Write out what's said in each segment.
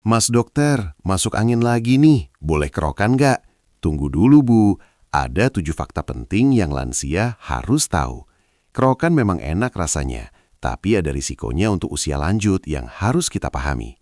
Mas dokter, masuk angin lagi nih. Boleh kerokan nggak? Tunggu dulu, Bu. Ada 7 fakta penting yang lansia harus tahu. Kerokan memang enak rasanya, tapi ada risikonya untuk usia lanjut yang harus kita pahami.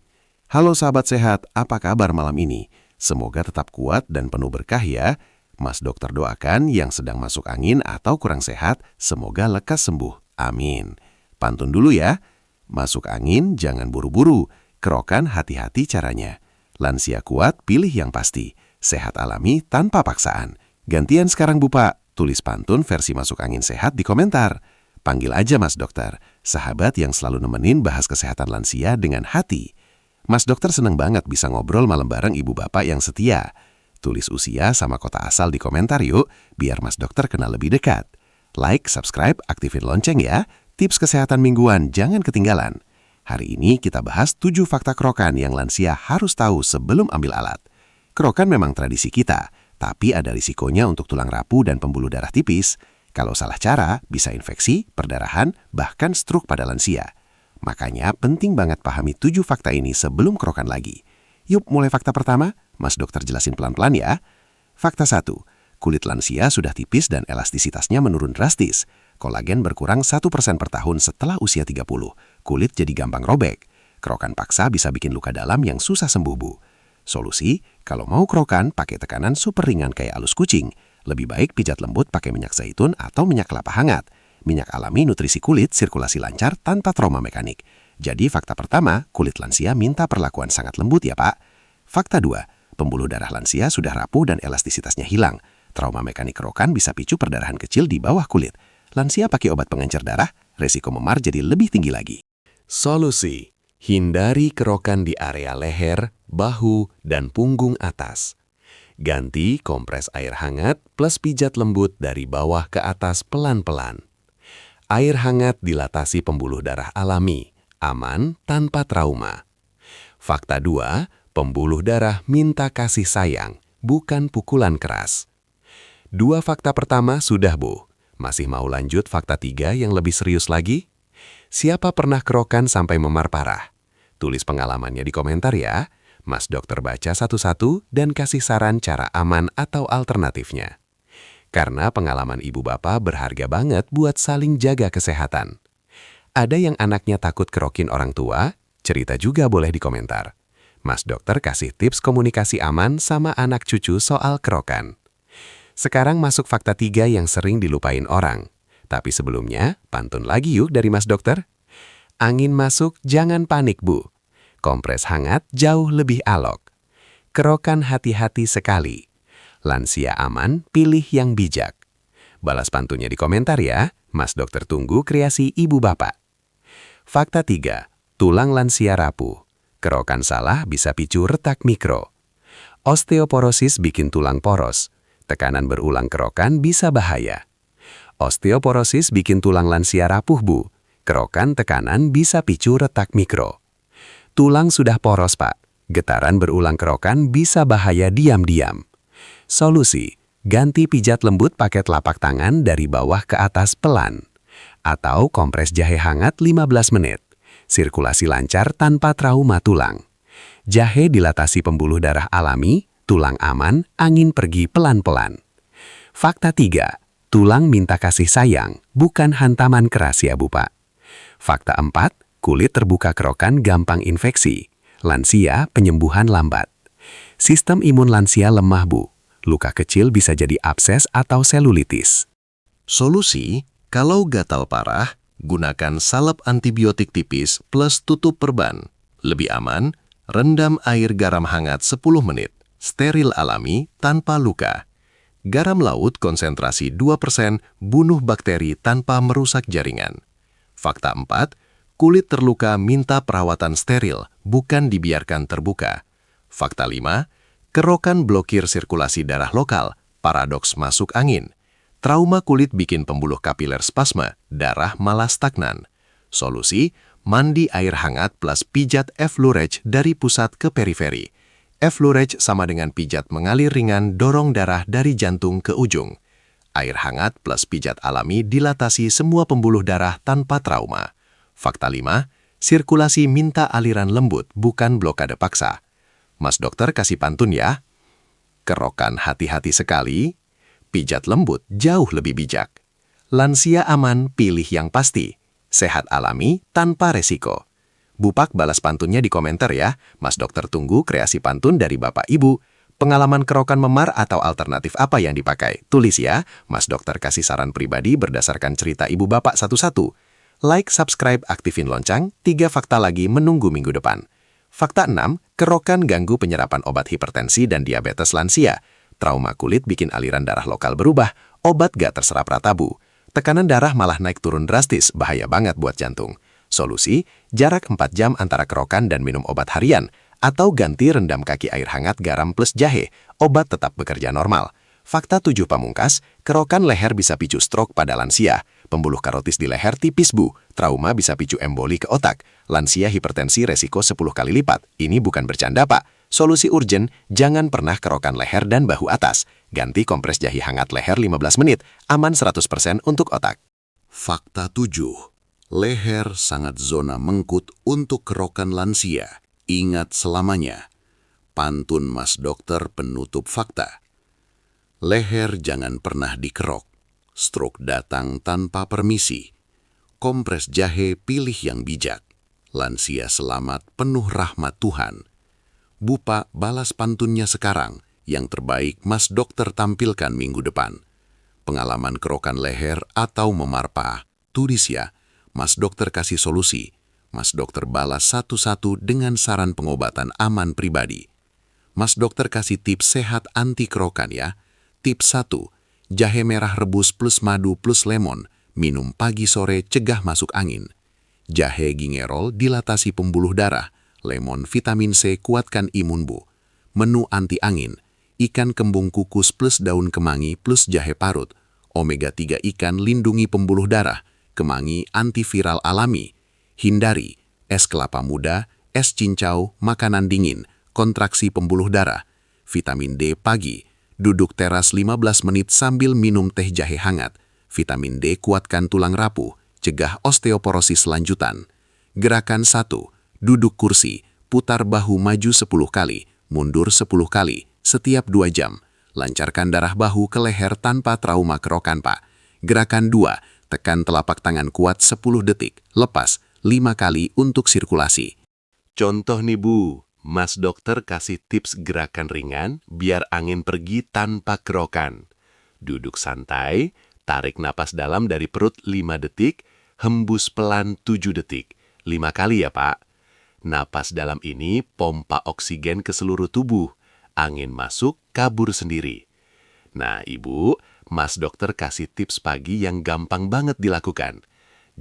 Halo sahabat sehat, apa kabar malam ini? Semoga tetap kuat dan penuh berkah ya. Mas dokter doakan yang sedang masuk angin atau kurang sehat, semoga lekas sembuh. Amin. Pantun dulu ya. Masuk angin jangan buru-buru. Kerokan hati-hati caranya. Lansia kuat pilih yang pasti. Sehat alami tanpa paksaan. Gantian sekarang Bu Pak. Tulis pantun versi masuk angin sehat di komentar. Panggil aja Mas Dokter. Sahabat yang selalu nemenin bahas kesehatan lansia dengan hati. Mas Dokter seneng banget bisa ngobrol malam bareng ibu bapak yang setia. Tulis usia sama kota asal di komentar yuk. Biar Mas Dokter kenal lebih dekat. Like, subscribe, aktifin lonceng ya. Tips kesehatan mingguan jangan ketinggalan. Hari ini kita bahas 7 fakta kerokan yang lansia harus tahu sebelum ambil alat. Kerokan memang tradisi kita, tapi ada risikonya untuk tulang rapuh dan pembuluh darah tipis. Kalau salah cara, bisa infeksi, perdarahan, bahkan stroke pada lansia. Makanya penting banget pahami 7 fakta ini sebelum kerokan lagi. Yuk mulai fakta pertama, Mas Dokter jelasin pelan-pelan ya. Fakta 1. Kulit lansia sudah tipis dan elastisitasnya menurun drastis. Kolagen berkurang 1% per tahun setelah usia 30. Kulit jadi gampang robek. Kerokan paksa bisa bikin luka dalam yang susah sembuh, Bu. Solusi, kalau mau kerokan, pakai tekanan super ringan kayak alus kucing. Lebih baik pijat lembut pakai minyak zaitun atau minyak kelapa hangat. Minyak alami nutrisi kulit, sirkulasi lancar tanpa trauma mekanik. Jadi fakta pertama, kulit lansia minta perlakuan sangat lembut ya Pak. Fakta 2, pembuluh darah lansia sudah rapuh dan elastisitasnya hilang. Trauma mekanik kerokan bisa picu perdarahan kecil di bawah kulit. Lansia pakai obat pengencer darah, resiko memar jadi lebih tinggi lagi. Solusi, hindari kerokan di area leher, bahu, dan punggung atas. Ganti kompres air hangat plus pijat lembut dari bawah ke atas pelan-pelan. Air hangat dilatasi pembuluh darah alami, aman tanpa trauma. Fakta 2, pembuluh darah minta kasih sayang, bukan pukulan keras. 2 fakta pertama sudah, Bu. Masih mau lanjut fakta 3 yang lebih serius lagi? Siapa pernah kerokan sampai memar parah? Tulis pengalamannya di komentar ya. Mas Dokter baca satu-satu dan kasih saran cara aman atau alternatifnya. Karena pengalaman ibu bapak berharga banget buat saling jaga kesehatan. Ada yang anaknya takut kerokin orang tua? Cerita juga boleh di komentar. Mas Dokter kasih tips komunikasi aman sama anak cucu soal kerokan. Sekarang masuk fakta 3 yang sering dilupain orang. Tapi sebelumnya, pantun lagi yuk dari Mas Dokter. Angin masuk, jangan panik Bu. Kompres hangat jauh lebih alok. Kerokan hati-hati sekali. Lansia aman, pilih yang bijak. Balas pantunnya di komentar ya. Mas Dokter tunggu kreasi ibu bapak. Fakta 3. Tulang lansia rapuh. Kerokan salah bisa picu retak mikro. Osteoporosis bikin tulang poros. Tekanan berulang kerokan bisa bahaya. Osteoporosis bikin tulang lansia rapuh, Bu. Kerokan tekanan bisa picu retak mikro. Tulang sudah poros, Pak. Getaran berulang kerokan bisa bahaya diam-diam. Solusi, ganti pijat lembut pakai telapak tangan dari bawah ke atas pelan. Atau kompres jahe hangat 15 menit. Sirkulasi lancar tanpa trauma tulang. Jahe dilatasi pembuluh darah alami, tulang aman, angin pergi pelan-pelan. Fakta 3, tulang minta kasih sayang, bukan hantaman keras ya Bu Pak. Fakta 4, kulit terbuka kerokan gampang infeksi. Lansia penyembuhan lambat. Sistem imun lansia lemah Bu. Luka kecil bisa jadi abses atau selulitis. Solusi, kalau gatal parah, gunakan salep antibiotik tipis plus tutup perban. Lebih aman, rendam air garam hangat 10 menit. Steril alami tanpa luka. Garam laut konsentrasi 2% bunuh bakteri tanpa merusak jaringan. Fakta 4, kulit terluka minta perawatan steril, bukan dibiarkan terbuka. Fakta 5, kerokan blokir sirkulasi darah lokal, paradoks masuk angin. Trauma kulit bikin pembuluh kapiler spasme, darah malah stagnan. Solusi, mandi air hangat plus pijat Efflurage dari pusat ke periferi. Efflurage sama dengan pijat mengalir ringan dorong darah dari jantung ke ujung. Air hangat plus pijat alami dilatasi semua pembuluh darah tanpa trauma. Fakta 5, sirkulasi minta aliran lembut bukan blokade paksa. Mas dokter kasih pantun ya. Kerokan hati-hati sekali, pijat lembut jauh lebih bijak. Lansia aman, pilih yang pasti. Sehat alami tanpa resiko. Bupak balas pantunnya di komentar ya. Mas dokter tunggu kreasi pantun dari Bapak Ibu. Pengalaman kerokan memar atau alternatif apa yang dipakai? Tulis ya. Mas dokter kasih saran pribadi berdasarkan cerita ibu bapak satu-satu. Like, subscribe, aktifin lonceng. 3 fakta lagi menunggu minggu depan. Fakta 6, kerokan ganggu penyerapan obat hipertensi dan diabetes lansia. Trauma kulit bikin aliran darah lokal berubah, obat gak terserap ratabu. Tekanan darah malah naik turun drastis, bahaya banget buat jantung. Solusi, jarak 4 jam antara kerokan dan minum obat harian, atau ganti rendam kaki air hangat garam plus jahe, obat tetap bekerja normal. Fakta 7 pamungkas, kerokan leher bisa picu stroke pada lansia. Pembuluh karotis di leher tipis bu, trauma bisa picu emboli ke otak. Lansia hipertensi resiko 10 kali lipat. Ini bukan bercanda pak. Solusi urgen, jangan pernah kerokan leher dan bahu atas. Ganti kompres jahe hangat leher 15 menit, aman 100% untuk otak. Fakta 7. Leher sangat zona mengkut untuk kerokan lansia. Ingat selamanya. Pantun Mas Dokter penutup fakta. Leher jangan pernah dikerok. Stroke datang tanpa permisi. Kompres jahe pilih yang bijak. Lansia selamat penuh rahmat Tuhan. Bupa balas pantunnya sekarang. Yang terbaik Mas Dokter tampilkan minggu depan. Pengalaman kerokan leher atau memarpa. Tulis ya. Mas Dokter kasih solusi. Mas Dokter balas satu-satu dengan saran pengobatan aman pribadi. Mas Dokter kasih tips sehat anti kerokan ya. Tips 1. Jahe merah rebus plus madu plus lemon. Minum pagi sore cegah masuk angin. Jahe gingerol dilatasi pembuluh darah. Lemon vitamin C kuatkan imun bu. Menu anti angin. Ikan kembung kukus plus daun kemangi plus jahe parut. Omega 3 ikan lindungi pembuluh darah. Kemangi antiviral alami. Hindari es kelapa muda, es cincau, makanan dingin, kontraksi pembuluh darah. Vitamin D pagi. Duduk teras 15 menit sambil minum teh jahe hangat. Vitamin D kuatkan tulang rapuh, cegah osteoporosis lanjutan. Gerakan 1. Duduk kursi, putar bahu maju 10 kali, mundur 10 kali, setiap 2 jam. Lancarkan darah bahu ke leher tanpa trauma kerokan pak. Gerakan 2. Tekan telapak tangan kuat 10 detik, lepas 5 kali untuk sirkulasi. Contoh nih bu. Mas Dokter kasih tips gerakan ringan biar angin pergi tanpa kerokan. Duduk santai, tarik napas dalam dari perut 5 detik, hembus pelan 7 detik. 5 kali ya Pak. Napas dalam ini pompa oksigen ke seluruh tubuh. Angin masuk, kabur sendiri. Nah Ibu, Mas Dokter kasih tips pagi yang gampang banget dilakukan.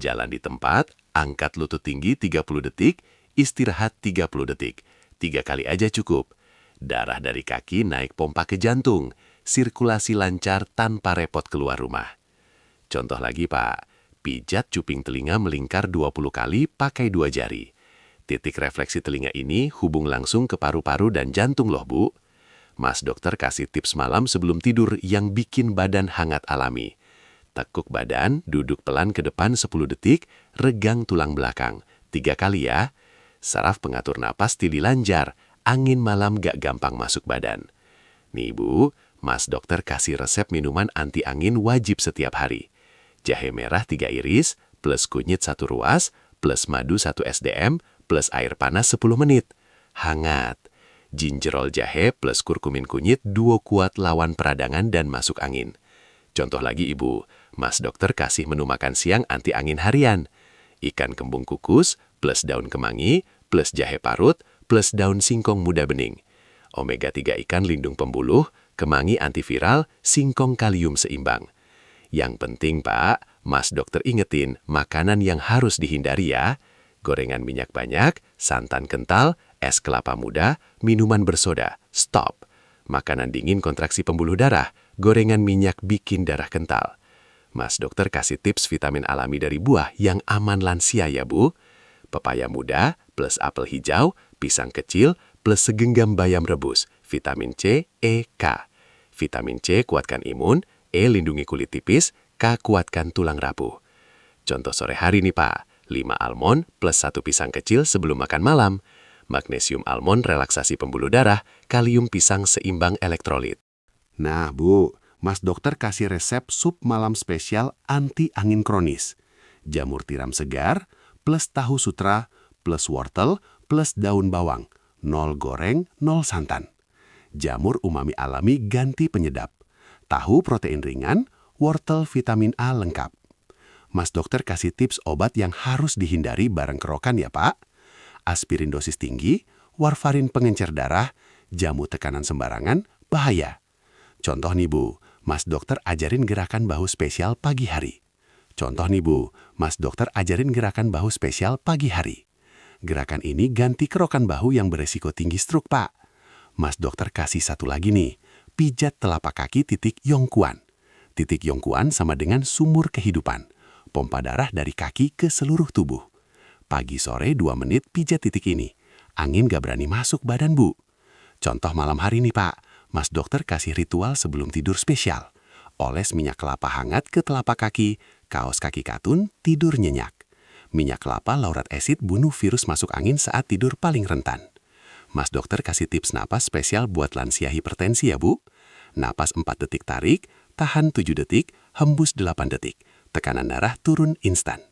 Jalan di tempat, angkat lutut tinggi 30 detik, istirahat 30 detik. 3 kali aja cukup. Darah dari kaki naik pompa ke jantung. Sirkulasi lancar tanpa repot keluar rumah. Contoh lagi Pak, pijat cuping telinga melingkar 20 kali pakai 2 jari. Titik refleksi telinga ini hubung langsung ke paru-paru dan jantung loh Bu. Mas Dokter kasih tips malam sebelum tidur yang bikin badan hangat alami. Tekuk badan, duduk pelan ke depan 10 detik, regang tulang belakang. 3 kali ya. Saraf pengatur napas lancar, angin malam gak gampang masuk badan. Nih Bu, Mas Dokter kasih resep minuman anti angin wajib setiap hari. Jahe merah 3 iris, plus kunyit 1 ruas, plus madu 1 SDM, plus air panas 10 menit. Hangat. Gingerol jahe plus kurkumin kunyit duo kuat lawan peradangan dan masuk angin. Contoh lagi Ibu, Mas Dokter kasih menu makan siang anti angin harian. Ikan kembung kukus, plus daun kemangi, plus jahe parut, plus daun singkong muda bening. Omega 3 ikan lindung pembuluh, kemangi antiviral, singkong kalium seimbang. Yang penting Pak, Mas Dokter ingetin makanan yang harus dihindari ya. Gorengan minyak banyak, santan kental, es kelapa muda, minuman bersoda, stop. Makanan dingin kontraksi pembuluh darah, gorengan minyak bikin darah kental. Mas Dokter kasih tips vitamin alami dari buah yang aman lansia ya Bu. Pepaya muda plus apel hijau, pisang kecil plus segenggam bayam rebus, vitamin C, E, K. Vitamin C kuatkan imun, E lindungi kulit tipis, K kuatkan tulang rapuh. Contoh sore hari nih Pak, 5 almond plus 1 pisang kecil sebelum makan malam. magnesium almond relaksasi pembuluh darah, kalium pisang seimbang elektrolit. Nah, Bu, Mas dokter kasih resep sup malam spesial anti angin kronis. Jamur tiram segar, plus tahu sutra, plus wortel, plus daun bawang. 0 goreng, 0 santan. Jamur umami alami ganti penyedap. Tahu protein ringan, wortel vitamin A lengkap. Mas dokter kasih tips obat yang harus dihindari bareng kerokan ya, Pak. Aspirin dosis tinggi, warfarin pengencer darah, jamu tekanan sembarangan, bahaya. Contoh nih Bu, Mas dokter ajarin gerakan bahu spesial pagi hari. Contoh nih Bu, Mas dokter ajarin gerakan bahu spesial pagi hari. Gerakan ini ganti kerokan bahu yang beresiko tinggi stroke, Pak. Mas dokter kasih satu lagi nih, pijat telapak kaki titik Yongkuan. Titik Yongkuan sama dengan sumur kehidupan. Pompa darah dari kaki ke seluruh tubuh. Pagi sore 2 menit pijat titik ini. Angin gak berani masuk badan Bu. Contoh malam hari nih Pak, Mas dokter kasih ritual sebelum tidur spesial. Oles minyak kelapa hangat ke telapak kaki, kaos kaki katun, tidur nyenyak. Minyak kelapa laurat asid bunuh virus masuk angin saat tidur paling rentan. Mas dokter kasih tips napas spesial buat lansia hipertensi ya Bu. Napas 4 detik tarik, tahan 7 detik, hembus 8 detik. Tekanan darah turun instan.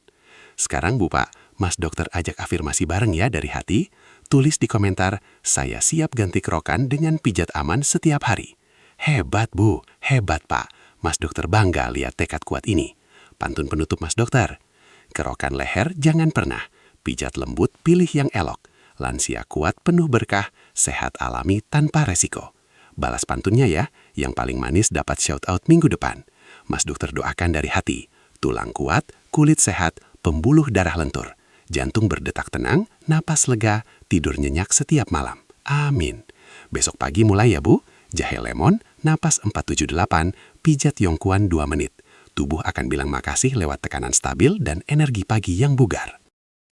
Sekarang Bu Pak, Mas dokter ajak afirmasi bareng ya dari hati. Tulis di komentar, saya siap ganti kerokan dengan pijat aman setiap hari. Hebat Bu, hebat Pak. Mas dokter bangga lihat tekad kuat ini. Pantun penutup Mas dokter. Kerokan leher jangan pernah. Pijat lembut pilih yang elok. Lansia kuat penuh berkah, sehat alami tanpa resiko. Balas pantunnya ya, yang paling manis dapat shout out minggu depan. Mas dokter doakan dari hati. Tulang kuat, kulit sehat, pembuluh darah lentur. Jantung berdetak tenang, napas lega, tidur nyenyak setiap malam. Amin. Besok pagi mulai ya Bu. Jahe lemon, napas 478, pijat Yongkuan 2 menit. Tubuh akan bilang makasih lewat tekanan stabil dan energi pagi yang bugar.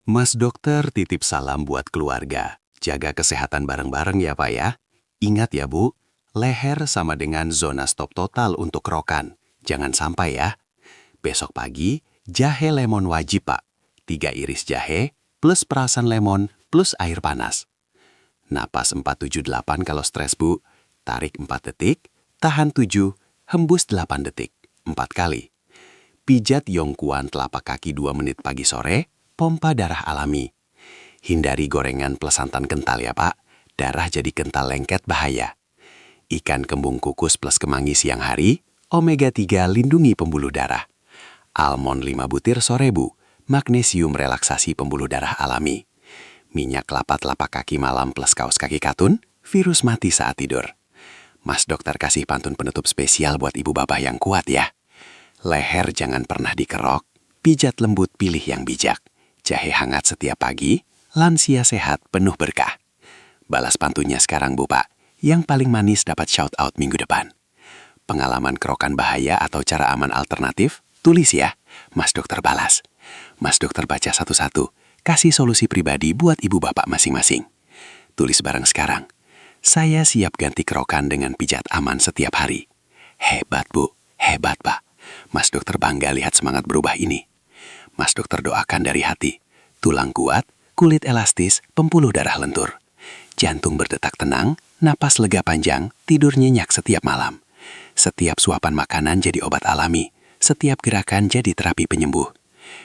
Mas dokter titip salam buat keluarga. Jaga kesehatan bareng-bareng ya Pak ya. Ingat ya Bu, leher sama dengan zona stop total untuk kerokan. Jangan sampai ya. Besok pagi, jahe lemon wajib Pak. 3 iris jahe, plus perasan lemon, plus air panas. Napas 478 kalau stres Bu. Tarik 4 detik, tahan 7, hembus 8 detik, 4 kali. Pijat Yongkuan telapak kaki 2 menit pagi sore, pompa darah alami. Hindari gorengan plus santan kental ya Pak. Darah jadi kental lengket bahaya. Ikan kembung kukus plus kemangi siang hari, omega 3 lindungi pembuluh darah. Almond 5 butir sore Bu. Magnesium relaksasi pembuluh darah alami. Minyak kelapa telapak kaki malam plus kaos kaki katun, virus mati saat tidur. Mas dokter kasih pantun penutup spesial buat ibu bapak yang kuat ya. Leher jangan pernah dikerok, pijat lembut pilih yang bijak. Jahe hangat setiap pagi, lansia sehat penuh berkah. Balas pantunnya sekarang Bu Pak, yang paling manis dapat shout out minggu depan. Pengalaman kerokan bahaya atau cara aman alternatif, tulis ya, Mas dokter balas. Mas dokter baca satu-satu, kasih solusi pribadi buat ibu bapak masing-masing. Tulis bareng sekarang. Saya siap ganti kerokan dengan pijat aman setiap hari. Hebat Bu, hebat Pak. Mas dokter bangga lihat semangat berubah ini. Mas dokter doakan dari hati. Tulang kuat, kulit elastis, pembuluh darah lentur. Jantung berdetak tenang, napas lega panjang, tidur nyenyak setiap malam. Setiap suapan makanan jadi obat alami. Setiap gerakan jadi terapi penyembuh.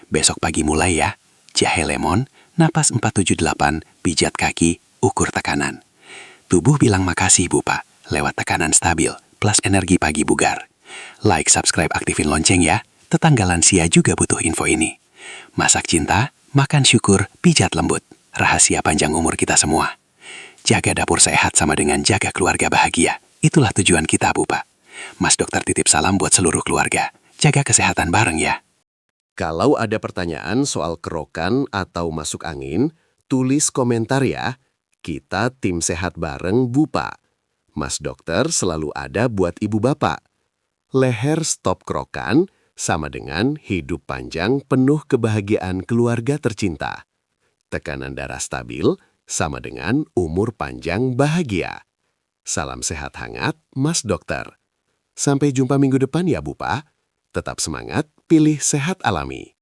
Besok pagi mulai ya, jahe lemon, napas 478, pijat kaki, ukur tekanan. Tubuh bilang makasih Bu Pak, lewat tekanan stabil, plus energi pagi bugar. Like, subscribe, aktifin lonceng ya, tetangga lansia juga butuh info ini. Masak cinta, makan syukur, pijat lembut. Rahasia panjang umur kita semua. Jaga dapur sehat sama dengan jaga keluarga bahagia. Itulah tujuan kita Bu Pak. Mas dokter titip salam buat seluruh keluarga. Jaga kesehatan bareng ya. Kalau ada pertanyaan soal kerokan atau masuk angin, tulis komentar ya. Kita tim sehat bareng Bu Pak. Mas dokter selalu ada buat ibu bapak. Leher stop kerokan sama dengan hidup panjang penuh kebahagiaan keluarga tercinta. Tekanan darah stabil sama dengan umur panjang bahagia. Salam sehat hangat, Mas dokter. Sampai jumpa minggu depan ya Bu Pak. Tetap semangat, pilih sehat alami.